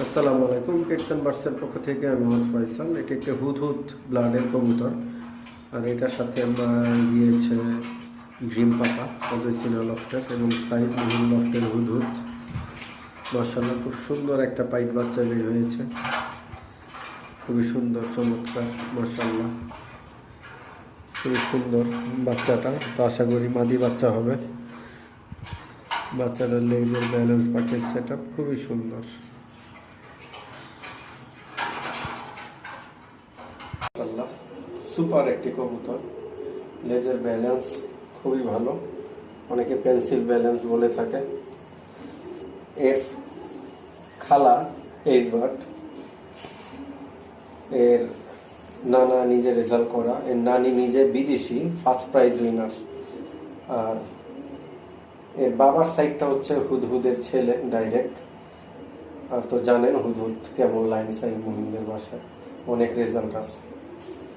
আসসালামু আলাইকুম। Pets and বার্ডসের পক্ষ থেকে আমি মোহাম্মদ ফয়সাল। এটি একটি হুদহুদ ব্লাডের কবুতর, আর এটার সাথে গিয়েছে ড্রিম পাপা অজয়সিনা লফটের এবং সাইড মহিন লফটের হুদহুদ। মাশাআল্লাহ, খুব সুন্দর একটা পাইট বাচ্চা বের হয়েছে, খুবই সুন্দর, চমৎকার। মাশাআল্লাহ, খুবই সুন্দর বাচ্চাটা। তো আশা করি মাদি বাচ্চা হবে। বাচ্চাটার লেগের ব্যালেন্স, পাখির সেট আপ খুবই সুন্দর। সুপার একটি কবুতর, লেজের ব্যালেন্স খুবই ভালো, অনেকে পেন্সিল ব্যালেন্স বলে থাকে। এর খালা এইজবার্ড, এর নানা নিজে রেজাল্ট করা, এর নানি নিজে বিদেশি ফার্স্ট প্রাইজ উইনার। আর এর বাবার সাইডটা হচ্ছে হুদহুদের ছেলে ডাইরেক্ট। আর তো জানেন হুদহুদ কেমন লাইন সাইজ মহিনদের বাসায় অনেক রেজাল্ট আছে।